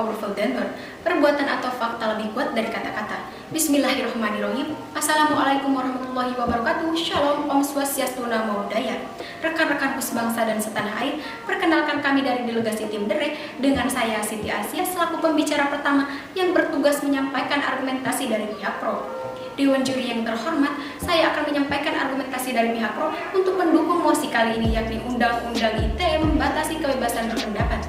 powerful than word. Perbuatan atau fakta lebih kuat dari kata-kata. Bismillahirrahmanirrahim. Assalamualaikum warahmatullahi wabarakatuh. Shalom, Om Swastiastu, Namo Buddhaya. Rekan-rekanku sebangsa dan setanah air, perkenalkan kami dari delegasi tim DERE dengan saya Siti Asia selaku pembicara pertama yang bertugas menyampaikan argumentasi dari pihak pro. Dewan juri yang terhormat, saya akan menyampaikan argumentasi dari pihak pro untuk mendukung mosi kali ini, yakni Undang-Undang ITE membatasi kebebasan berpendapat.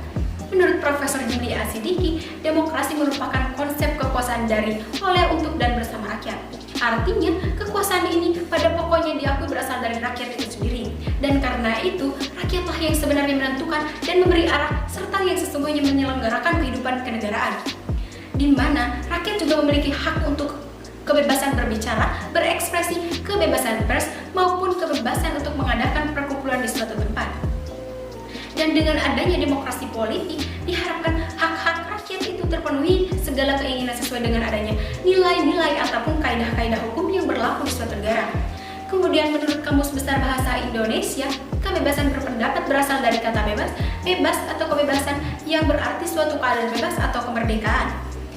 Menurut Profesor Jimli Asidiki, demokrasi merupakan konsep kekuasaan dari, oleh, untuk, dan bersama rakyat. Artinya, kekuasaan ini pada pokoknya diakui berasal dari rakyat itu sendiri. Dan karena itu, rakyatlah yang sebenarnya menentukan dan memberi arah serta yang sesungguhnya menyelenggarakan kehidupan kenegaraan. Di mana rakyat juga memiliki hak untuk kebebasan berbicara, berekspresi, kebebasan pers, maupun kebebasan untuk mengadakan perkumpulan di suatu tempat. Dan dengan adanya demokrasi politik, diharapkan hak-hak rakyat itu terpenuhi segala keinginan sesuai dengan adanya nilai-nilai ataupun kaidah-kaidah hukum yang berlaku di suatu negara. Kemudian menurut Kamus Besar Bahasa Indonesia, kebebasan berpendapat berasal dari kata bebas, bebas atau kebebasan yang berarti suatu keadaan bebas atau kemerdekaan.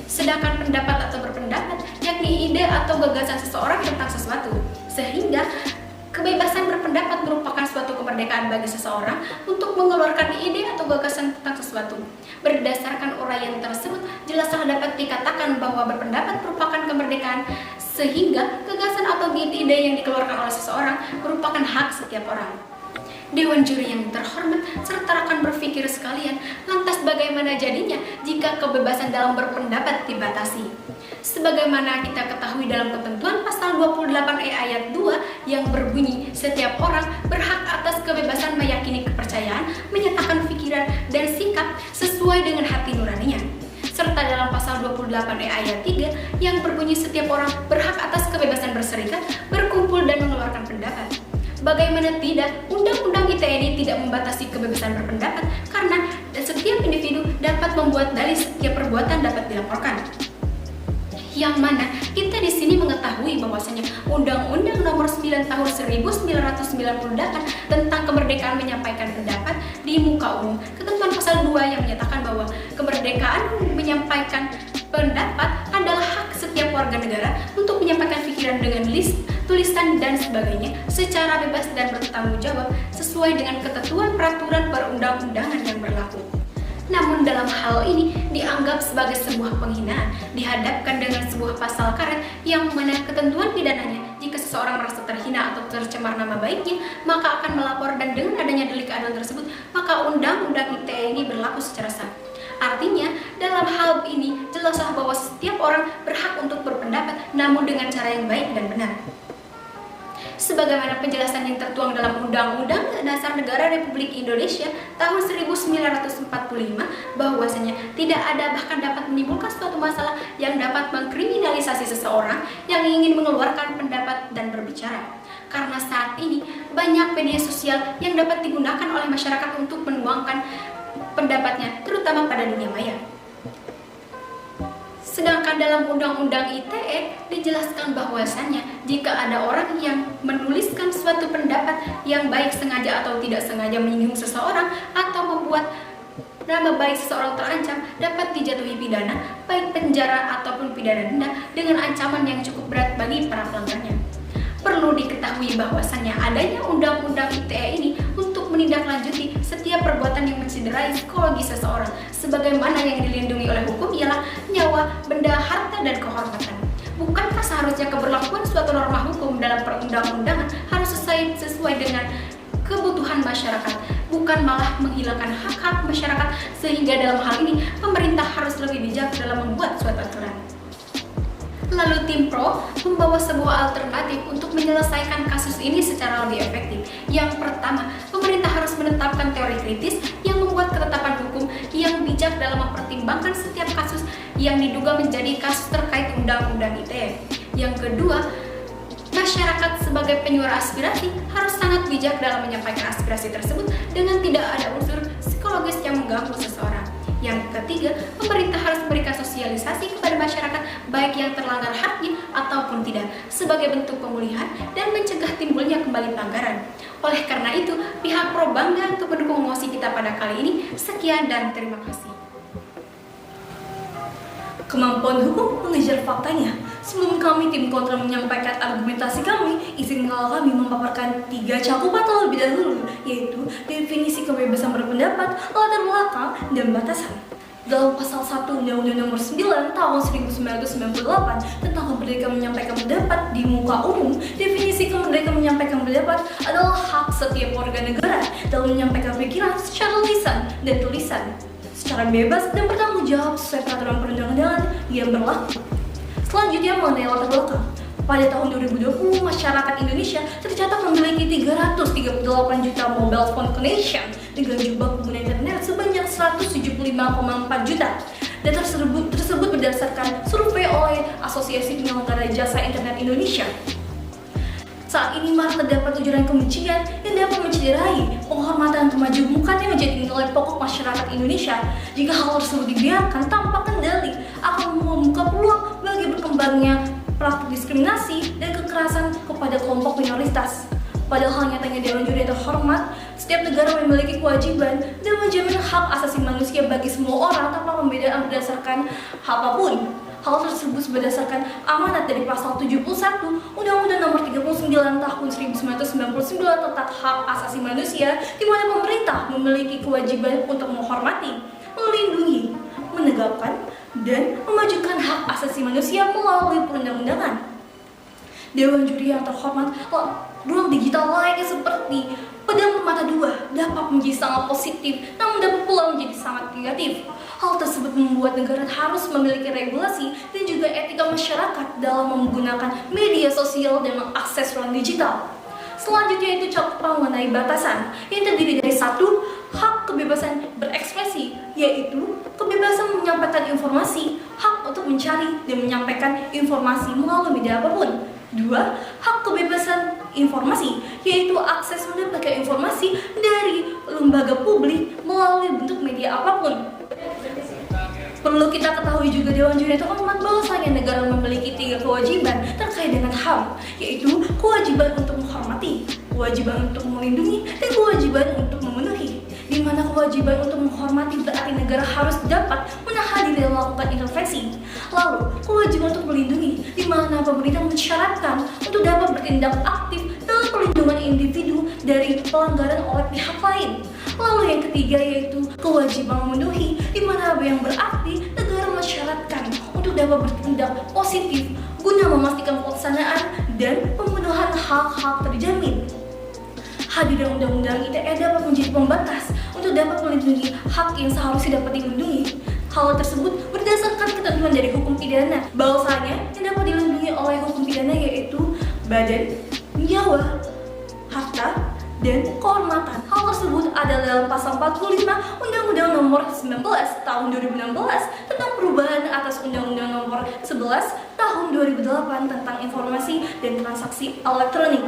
Sedangkan pendapat atau berpendapat yakni ide atau gagasan seseorang tentang sesuatu. Sehingga kebebasan berpendapat merupakan suatu kemerdekaan bagi seseorang untuk mengeluarkan ide atau gagasan tentang sesuatu. Berdasarkan uraian tersebut, jelaslah dapat dikatakan bahwa berpendapat merupakan kemerdekaan, sehingga gagasan atau ide yang dikeluarkan oleh seseorang merupakan hak setiap orang. Dewan juri yang terhormat serta rekan berpikir sekalian, lantas bagaimana jadinya jika kebebasan dalam berpendapat dibatasi? Sebagaimana kita ketahui dalam ketentuan pasal 28E ayat 2 yang berbunyi, setiap orang berhak atas kebebasan meyakini kepercayaan, menyatakan pikiran dan sikap sesuai dengan hati nuraninya. Serta dalam pasal 28E ayat 3 yang berbunyi, setiap orang berhak atas kebebasan berserikat, berkumpul dan mengeluarkan pendapat. Bagaimana tidak, Undang-Undang ITE ini tidak membatasi kebebasan berpendapat karena setiap individu dapat membuat dalih setiap perbuatan dapat dilaporkan. Yang mana kita di sini mengetahui bahwasanya Undang-Undang Nomor 9 Tahun 1998 tentang kemerdekaan menyampaikan pendapat di muka umum, ketentuan pasal 2 yang menyatakan bahwa kemerdekaan menyampaikan pendapat adalah hak setiap warga negara untuk menyampaikan pikiran dengan tulisan dan sebagainya secara bebas dan bertanggung jawab sesuai dengan ketentuan peraturan perundang-undangan yang berlaku. Namun dalam hal ini dianggap sebagai sebuah penghinaan, dihadapkan dengan sebuah pasal karet yang mana ketentuan pidananya jika seseorang merasa terhina atau tercemar nama baiknya, maka akan melapor, dan dengan adanya delik aduan tersebut, maka Undang-Undang ITE ini berlaku secara sah. Artinya, dalam hal ini jelaslah bahwa setiap orang berhak untuk berpendapat, namun dengan cara yang baik dan benar. Sebagaimana penjelasan yang tertuang dalam Undang-Undang Dasar Negara Republik Indonesia tahun 1945, bahwasanya tidak ada bahkan dapat menimbulkan suatu masalah yang dapat mengkriminalisasi seseorang yang ingin mengeluarkan pendapat dan berbicara. Karena saat ini banyak media sosial yang dapat digunakan oleh masyarakat untuk menuangkan pendapatnya, terutama pada dunia maya. Sedangkan dalam Undang-Undang ITE dijelaskan bahwasannya jika ada orang yang menuliskan suatu pendapat yang baik sengaja atau tidak sengaja menyinggung seseorang atau membuat nama baik seseorang terancam, dapat dijatuhi pidana, baik penjara ataupun pidana denda dengan ancaman yang cukup berat bagi para pelanggarnya. Perlu diketahui bahwasannya adanya Undang-Undang ITE ini untuk menindaklanjuti setiap perbuatan yang mencederai psikologi seseorang, sebagaimana yang dilindungi oleh hukum ialah nyawa, benda, harta, dan kehormatan. Bukankah seharusnya keberlakuan suatu norma hukum dalam perundang-undangan harus sesuai dengan kebutuhan masyarakat, bukan malah menghilangkan hak-hak masyarakat, sehingga dalam hal ini pemerintah harus lebih bijak dalam membuat suatu aturan. Lalu tim pro membawa sebuah alternatif untuk menyelesaikan kasus ini secara lebih efektif. Yang pertama, pemerintah harus menetapkan teori kritis yang membuat ketetapan hukum yang bijak dalam mempertimbangkan setiap kasus yang diduga menjadi kasus terkait Undang-Undang ITE. Yang kedua, masyarakat sebagai penyuara aspirasi harus sangat bijak dalam menyampaikan aspirasi tersebut dengan tidak ada unsur psikologis yang mengganggu seseorang. Yang ketiga, pemerintah harus memberikan sosialisasi kepada masyarakat baik yang terlanggar haknya ataupun tidak sebagai bentuk pemulihan dan mencegah timbulnya kembali pelanggaran. Oleh karena itu, pihak pro bangga untuk mendukung mosi kita pada kali ini. Sekian dan terima kasih. Kemampuan hukum mengejar faktanya. Sebelum kami tim kontra menyampaikan argumentasi kami, izinkanlah kami memaparkan 3 cakupan terlebih dahulu, yaitu definisi kebebasan berpendapat, latar belakang, dan batasan. Dalam pasal 1 Undang-Undang Nomor 9 Tahun 1998 tentang kemerdekaan menyampaikan pendapat di muka umum, definisi kemerdekaan menyampaikan pendapat adalah hak setiap warga negara dalam menyampaikan pikiran secara lisan dan tulisan, secara bebas dan bertanggung jawab sesuai peraturan perundang-undangan yang berlaku. Selanjutnya mengenai latar belakang. Pada tahun 2020, masyarakat Indonesia tercatat memiliki 338 juta mobile phone connection dengan jumlah pengguna internet sebanyak 175,4 juta. Data tersebut berdasarkan survei oleh Asosiasi Penyelenggara Jasa Internet Indonesia. Saat ini marak terdapat ujaran kebencian yang dapat mencederai penghormatan kemajemukan yang menjadi nilai pokok masyarakat Indonesia. Jika hal tersebut dibiarkan tanpa kendali, akan membuka peluang bagi berkembangnya praktik diskriminasi dan kekerasan kepada kelompok minoritas. Padahal nyatanya Dewan Juri yang terhormat, setiap negara memiliki kewajiban dan menjamin hak asasi manusia bagi semua orang tanpa pembedaan berdasarkan apapun. Hal tersebut berdasarkan amanat dari pasal 71 Undang-Undang Nomor 39 Tahun 1999 tentang hak asasi manusia, di mana pemerintah memiliki kewajiban untuk menghormati, melindungi, menegakkan, dan memajukan hak asasi manusia melalui perundang-undangan. Dewan Juri yang terhormat, ruang digital lainnya seperti pedang bermata dua dapat menjadi sangat positif, namun dapat pula menjadi sangat negatif. Hal tersebut membuat negara harus memiliki regulasi dan juga etika masyarakat dalam menggunakan media sosial dan mengakses ruang digital. Selanjutnya itu cakupan mengenai batasan yang terdiri dari 1. Hak kebebasan berekspresi, yaitu kebebasan menyampaikan informasi, hak untuk mencari dan menyampaikan informasi melalui media apapun. 2. Hak kebebasan informasi, yaitu akses mendapatkan informasi dari lembaga publik melalui bentuk media apapun. Perlu kita ketahui juga Dewan Juri terhormat bahwasanya negara memiliki 3 kewajiban terkait dengan HAM, yaitu kewajiban untuk menghormati, kewajiban untuk melindungi, dan kewajiban untuk memenuhi. Di mana kewajiban untuk menghormati berarti negara harus dapat menahan diri dan melakukan intervensi. Lalu, kewajiban untuk melindungi, di mana pemerintah mensyaratkan untuk dapat bertindak aktif dalam perlindungan individu dari pelanggaran oleh pihak lain. Lalu yang ketiga yaitu kewajiban memenuhi, di mana yang berarti negara mensyaratkan untuk dapat bertindak positif guna memastikan pelaksanaan dan pemenuhan hak-hak terjamin. Hadirnya Undang-Undang ITE dapat menjadi pembatas untuk dapat melindungi hak yang seharusnya dapat dilindungi. Hal tersebut berdasarkan ketentuan dari hukum pidana, bahwasanya yang dapat dilindungi oleh hukum pidana yaitu badan, nyawa, harta, dan kehormatan. Hal tersebut ada dalam pasal 45 Undang-Undang Nomor 19 Tahun 2016 tentang perubahan atas Undang-Undang Nomor 11 Tahun 2008 tentang informasi dan transaksi elektronik.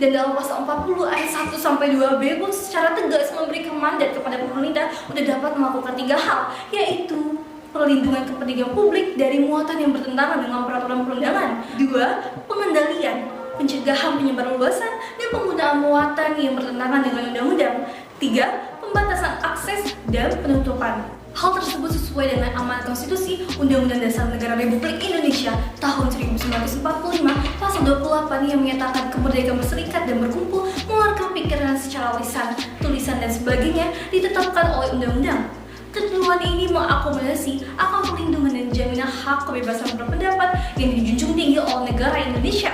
Dan dalam pasal 40 ayat 1 sampai 2B pun secara tegas memberikan mandat kepada pemerintah untuk dapat melakukan 3 hal, yaitu perlindungan kepentingan publik dari muatan yang bertentangan dengan peraturan perundangan. 2. Pengendalian, pencegahan penyebaran luasan dan penggunaan muatan yang bertentangan dengan undang-undang. 3. Pembatasan akses dan penutupan. Hal tersebut sesuai dengan amanat konstitusi Undang-Undang Dasar Negara Republik Indonesia tahun 1945 pasal 28 yang menyatakan kemerdekaan berserikat dan berkumpul, mengeluarkan pikiran secara lisan, tulisan dan sebagainya ditetapkan oleh undang-undang. Ketentuan ini mengakomodasi akan perlindungan dan jaminan hak kebebasan berpendapat yang dijunjung tinggi oleh negara Indonesia.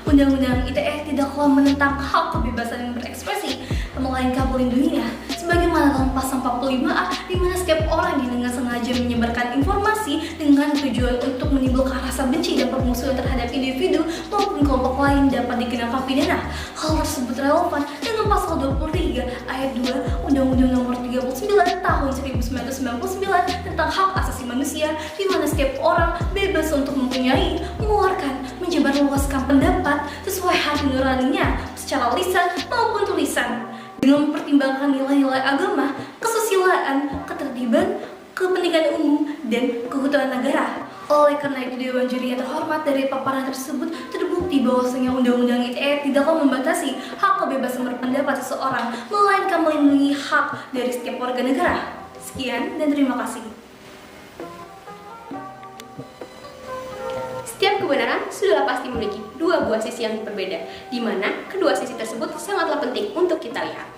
Undang-Undang ITE tidaklah menentang hak kebebasan berekspresi, melainkan melindunginya. Sebagaimana dalam pasal 45A, di mana setiap orang yang dengan sengaja menyebarkan informasi dengan tujuan untuk menimbulkan rasa benci dan permusuhan terhadap individu maupun kelompok lain dapat dikenakan pidana. Hal tersebut relevan dengan pasal 23 ayat 2 Undang-Undang Nomor 39 Tahun 1999 tentang hak asasi manusia, di mana setiap orang bebas untuk mempunyai, mengeluarkan, menyebarluaskan pendapat sesuai hati nuraninya secara lisan maupun tulisan, dengan mempertimbangkan nilai-nilai agama, kesusilaan, ketertiban, kepentingan umum, dan keutuhan negara. Oleh karena itu, Dewan Juri yang terhormat, dari paparan tersebut terbukti bahwasanya Undang-Undang ITE tidaklah membatasi hak kebebasan berpendapat seseorang, melainkan melindungi hak dari setiap warga negara. Sekian dan terima kasih. sudahlah pasti memiliki dua buah sisi yang berbeda, di mana kedua sisi tersebut sangatlah penting untuk kita lihat.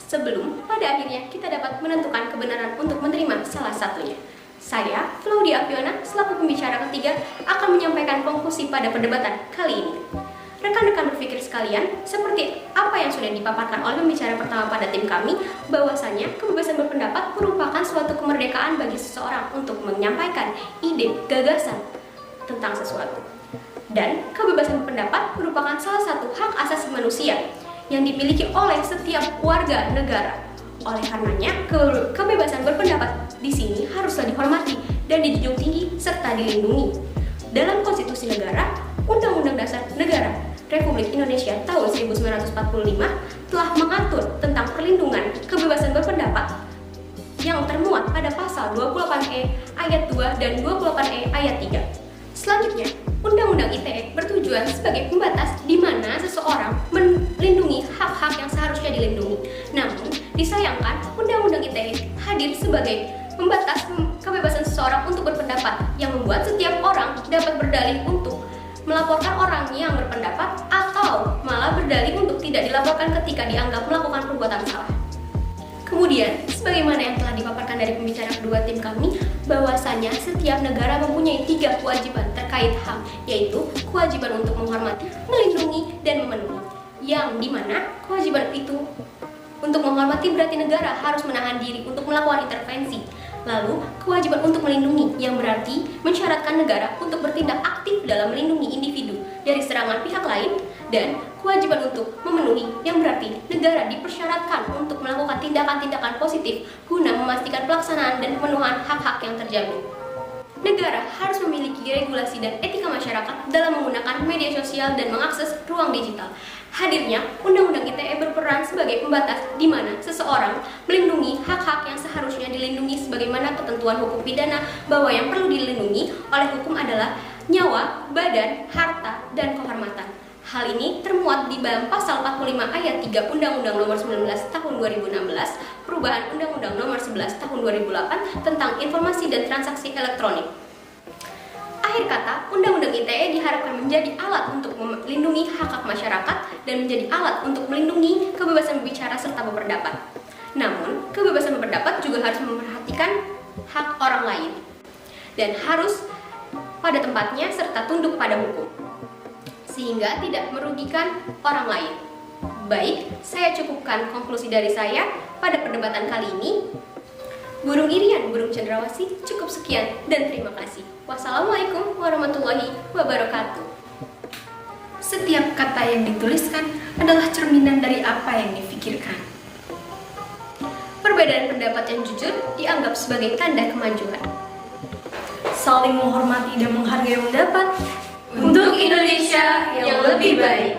Sebelum pada akhirnya kita dapat menentukan kebenaran untuk menerima salah satunya. Saya, Claudia Afiona, selaku pembicara ketiga, akan menyampaikan konklusi pada perdebatan kali ini. Rekan-rekan berpikir sekalian, seperti apa yang sudah dipaparkan oleh pembicara pertama pada tim kami, bahwasanya kebebasan berpendapat merupakan suatu kemerdekaan bagi seseorang untuk menyampaikan ide, gagasan tentang sesuatu. Dan kebebasan berpendapat merupakan salah satu hak asasi manusia yang dimiliki oleh setiap warga negara. Oleh karenanya, kebebasan berpendapat di sini haruslah dihormati dan dijunjung tinggi serta dilindungi. Dalam konstitusi negara, Undang-Undang Dasar Negara Republik Indonesia tahun 1945 telah mengatur tentang perlindungan kebebasan berpendapat yang termuat pada pasal 28E ayat 2 dan 28E ayat 3. Selanjutnya, Undang-Undang ITE bertujuan sebagai pembatas di mana seseorang melindungi hak-hak yang seharusnya dilindungi. Namun, disayangkan Undang-Undang ITE hadir sebagai pembatas kebebasan seseorang untuk berpendapat yang membuat setiap orang dapat berdalih untuk melaporkan orang yang berpendapat atau malah berdalih untuk tidak dilaporkan ketika dianggap melakukan perbuatan salah. Kemudian, sebagaimana yang telah dipaparkan dari pembicara kedua tim kami, bahwasanya setiap negara mempunyai 3 kewajiban terkait HAM, yaitu kewajiban untuk menghormati, melindungi, dan memenuhi. Yang dimana kewajiban itu untuk menghormati berarti negara harus menahan diri untuk melakukan intervensi. Lalu, kewajiban untuk melindungi yang berarti mensyaratkan negara untuk bertindak aktif dalam melindungi individu dari serangan pihak lain, dan kewajiban untuk memenuhi yang berarti negara dipersyaratkan untuk melakukan tindakan-tindakan positif guna memastikan pelaksanaan dan pemenuhan hak-hak yang terjamin. Negara harus memiliki regulasi dan etika masyarakat dalam menggunakan media sosial dan mengakses ruang digital. Hadirnya Undang-Undang ITE berperan sebagai pembatas di mana seseorang melindungi hak-hak yang seharusnya dilindungi sebagaimana ketentuan hukum pidana, bahwa yang perlu dilindungi oleh hukum adalah nyawa, badan, harta, dan kehormatan. Hal ini termuat di dalam pasal 45 ayat 3 Undang-Undang Nomor 19 Tahun 2016, perubahan Undang-Undang Nomor 11 Tahun 2008 tentang Informasi dan Transaksi Elektronik. Akhir kata, Undang-Undang ITE diharapkan menjadi alat untuk melindungi hak-hak masyarakat dan menjadi alat untuk melindungi kebebasan berbicara serta berpendapat. Namun, kebebasan berpendapat juga harus memperhatikan hak orang lain dan harus pada tempatnya serta tunduk pada hukum, sehingga tidak merugikan orang lain. Baik, saya cukupkan konklusi dari saya pada perdebatan kali ini. Burung Irian, burung cendrawasih, cukup sekian dan terima kasih. Wassalamualaikum warahmatullahi wabarakatuh. Setiap kata yang dituliskan adalah cerminan dari apa yang difikirkan. Perbedaan pendapat yang jujur dianggap sebagai tanda kemajuan. Saling menghormati dan menghargai pendapat Untuk Indonesia yang lebih baik.